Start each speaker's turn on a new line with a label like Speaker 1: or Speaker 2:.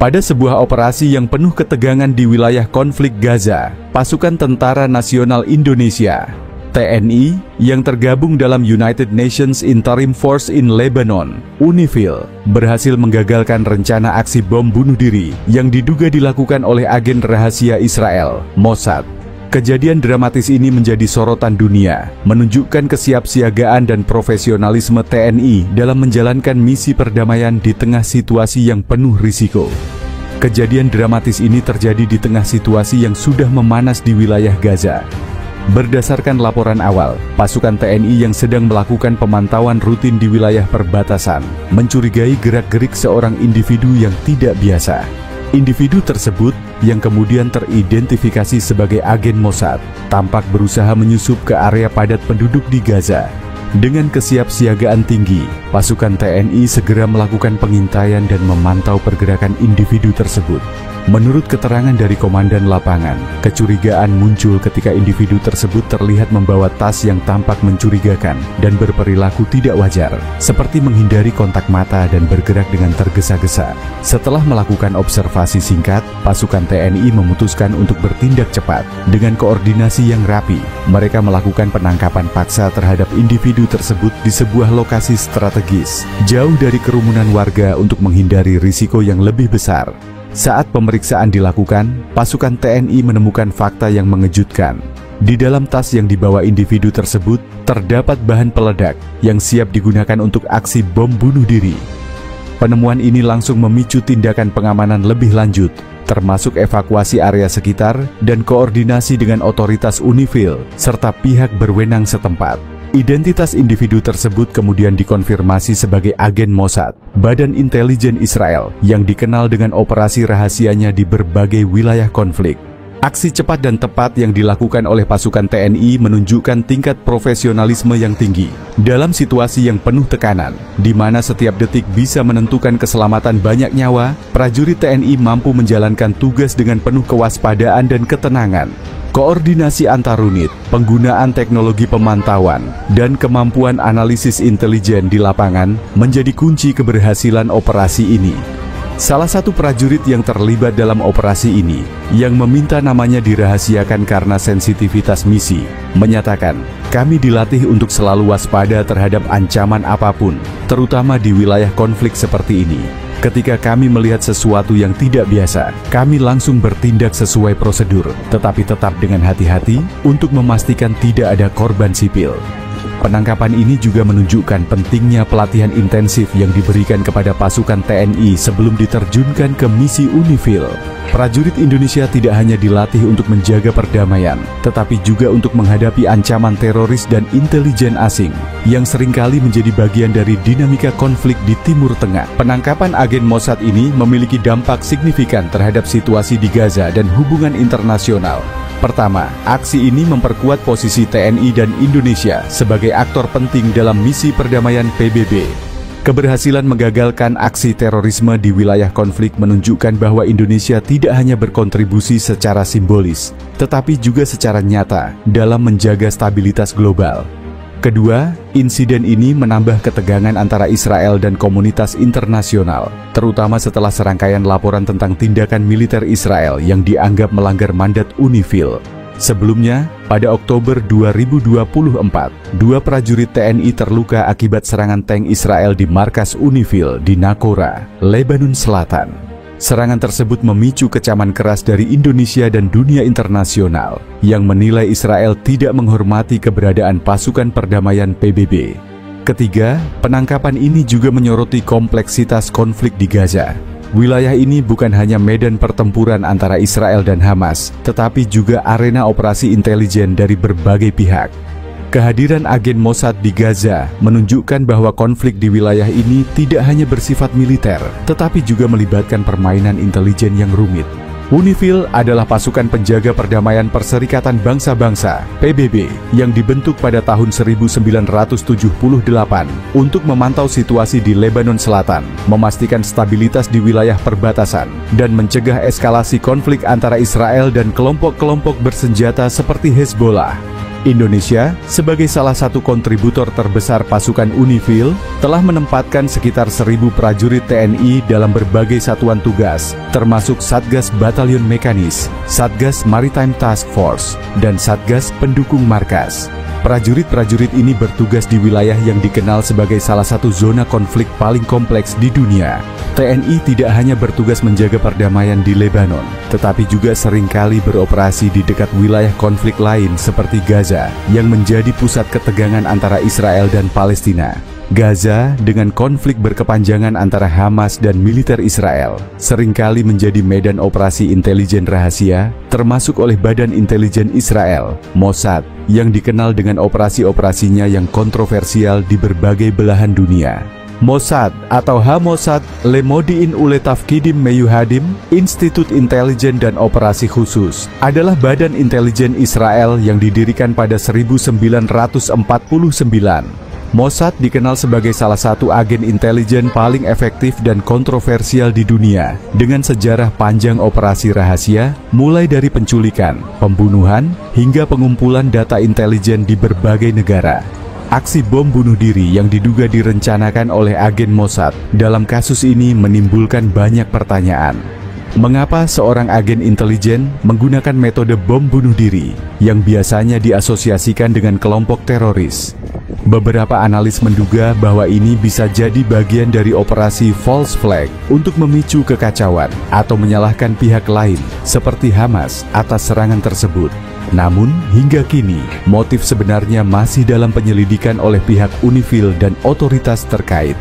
Speaker 1: Pada sebuah operasi yang penuh ketegangan di wilayah konflik Gaza, pasukan Tentara Nasional Indonesia (TNI) yang tergabung dalam United Nations Interim Force in Lebanon (UNIFIL) berhasil menggagalkan rencana aksi bom bunuh diri yang diduga dilakukan oleh agen rahasia Israel, Mossad. Kejadian dramatis ini menjadi sorotan dunia, menunjukkan kesiapsiagaan dan profesionalisme TNI dalam menjalankan misi perdamaian di tengah situasi yang penuh risiko. Kejadian dramatis ini terjadi di tengah situasi yang sudah memanas di wilayah Gaza. Berdasarkan laporan awal, pasukan TNI yang sedang melakukan pemantauan rutin di wilayah perbatasan mencurigai gerak-gerik seorang individu yang tidak biasa. Individu tersebut, yang kemudian teridentifikasi sebagai agen Mossad, tampak berusaha menyusup ke area padat penduduk di Gaza. Dengan kesiapsiagaan tinggi, pasukan TNI segera melakukan pengintaian dan memantau pergerakan individu tersebut. Menurut keterangan dari komandan lapangan, kecurigaan muncul ketika individu tersebut terlihat membawa tas yang tampak mencurigakan dan berperilaku tidak wajar, seperti menghindari kontak mata dan bergerak dengan tergesa-gesa. Setelah melakukan observasi singkat, pasukan TNI memutuskan untuk bertindak cepat. Dengan koordinasi yang rapi, mereka melakukan penangkapan paksa terhadap individu tersebut di sebuah lokasi strategis, jauh dari kerumunan warga untuk menghindari risiko yang lebih besar. Saat pemeriksaan dilakukan, pasukan TNI menemukan fakta yang mengejutkan. Di dalam tas yang dibawa individu tersebut, terdapat bahan peledak yang siap digunakan untuk aksi bom bunuh diri. Penemuan ini langsung memicu tindakan pengamanan lebih lanjut, termasuk evakuasi area sekitar dan koordinasi dengan otoritas UNIFIL serta pihak berwenang setempat. Identitas individu tersebut kemudian dikonfirmasi sebagai agen Mossad, badan intelijen Israel yang dikenal dengan operasi rahasianya di berbagai wilayah konflik. Aksi cepat dan tepat yang dilakukan oleh pasukan TNI menunjukkan tingkat profesionalisme yang tinggi dalam situasi yang penuh tekanan, di mana setiap detik bisa menentukan keselamatan banyak nyawa. Prajurit TNI mampu menjalankan tugas dengan penuh kewaspadaan dan ketenangan. Koordinasi antar unit, penggunaan teknologi pemantauan, dan kemampuan analisis intelijen di lapangan menjadi kunci keberhasilan operasi ini. Salah satu prajurit yang terlibat dalam operasi ini, yang meminta namanya dirahasiakan karena sensitivitas misi, menyatakan, "Kami dilatih untuk selalu waspada terhadap ancaman apapun, terutama di wilayah konflik seperti ini. Ketika kami melihat sesuatu yang tidak biasa, kami langsung bertindak sesuai prosedur, tetapi tetap dengan hati-hati untuk memastikan tidak ada korban sipil." Penangkapan ini juga menunjukkan pentingnya pelatihan intensif yang diberikan kepada pasukan TNI sebelum diterjunkan ke misi UNIFIL. Prajurit Indonesia tidak hanya dilatih untuk menjaga perdamaian, tetapi juga untuk menghadapi ancaman teroris dan intelijen asing, yang seringkali menjadi bagian dari dinamika konflik di Timur Tengah. Penangkapan agen Mossad ini memiliki dampak signifikan terhadap situasi di Gaza dan hubungan internasional. Pertama, aksi ini memperkuat posisi TNI dan Indonesia sebagai aktor penting dalam misi perdamaian PBB. Keberhasilan menggagalkan aksi terorisme di wilayah konflik menunjukkan bahwa Indonesia tidak hanya berkontribusi secara simbolis, tetapi juga secara nyata dalam menjaga stabilitas global. Kedua, insiden ini menambah ketegangan antara Israel dan komunitas internasional, terutama setelah serangkaian laporan tentang tindakan militer Israel yang dianggap melanggar mandat UNIFIL. Sebelumnya, pada Oktober 2024, 2 prajurit TNI terluka akibat serangan tank Israel di markas UNIFIL di Nakora, Lebanon Selatan. Serangan tersebut memicu kecaman keras dari Indonesia dan dunia internasional yang menilai Israel tidak menghormati keberadaan pasukan perdamaian PBB. Ketiga, penangkapan ini juga menyoroti kompleksitas konflik di Gaza. Wilayah ini bukan hanya medan pertempuran antara Israel dan Hamas, tetapi juga arena operasi intelijen dari berbagai pihak. Kehadiran agen Mossad di Gaza menunjukkan bahwa konflik di wilayah ini tidak hanya bersifat militer, tetapi juga melibatkan permainan intelijen yang rumit. UNIFIL adalah pasukan penjaga perdamaian Perserikatan Bangsa-Bangsa (PBB) yang dibentuk pada tahun 1978 untuk memantau situasi di Lebanon Selatan, memastikan stabilitas di wilayah perbatasan, dan mencegah eskalasi konflik antara Israel dan kelompok-kelompok bersenjata seperti Hezbollah. Indonesia, sebagai salah satu kontributor terbesar pasukan UNIFIL, telah menempatkan sekitar 1.000 prajurit TNI dalam berbagai satuan tugas, termasuk Satgas Batalion Mekanis, Satgas Maritime Task Force, dan Satgas Pendukung Markas. Prajurit-prajurit ini bertugas di wilayah yang dikenal sebagai salah satu zona konflik paling kompleks di dunia. TNI tidak hanya bertugas menjaga perdamaian di Lebanon, tetapi juga seringkali beroperasi di dekat wilayah konflik lain seperti Gaza, yang menjadi pusat ketegangan antara Israel dan Palestina. Gaza, dengan konflik berkepanjangan antara Hamas dan militer Israel, seringkali menjadi medan operasi intelijen rahasia, termasuk oleh Badan Intelijen Israel, Mossad, yang dikenal dengan operasi-operasinya yang kontroversial di berbagai belahan dunia. Mossad atau Ha-Mossad, Lemodiin ule Tafkidim Meyuhadim, Institut Intelijen dan Operasi Khusus, adalah badan intelijen Israel yang didirikan pada 1949. Mossad dikenal sebagai salah satu agen intelijen paling efektif dan kontroversial di dunia, dengan sejarah panjang operasi rahasia, mulai dari penculikan, pembunuhan, hingga pengumpulan data intelijen di berbagai negara. Aksi bom bunuh diri yang diduga direncanakan oleh agen Mossad dalam kasus ini menimbulkan banyak pertanyaan. Mengapa seorang agen intelijen menggunakan metode bom bunuh diri yang biasanya diasosiasikan dengan kelompok teroris? Beberapa analis menduga bahwa ini bisa jadi bagian dari operasi false flag untuk memicu kekacauan atau menyalahkan pihak lain seperti Hamas atas serangan tersebut. Namun, hingga kini, motif sebenarnya masih dalam penyelidikan oleh pihak UNIFIL dan otoritas terkait.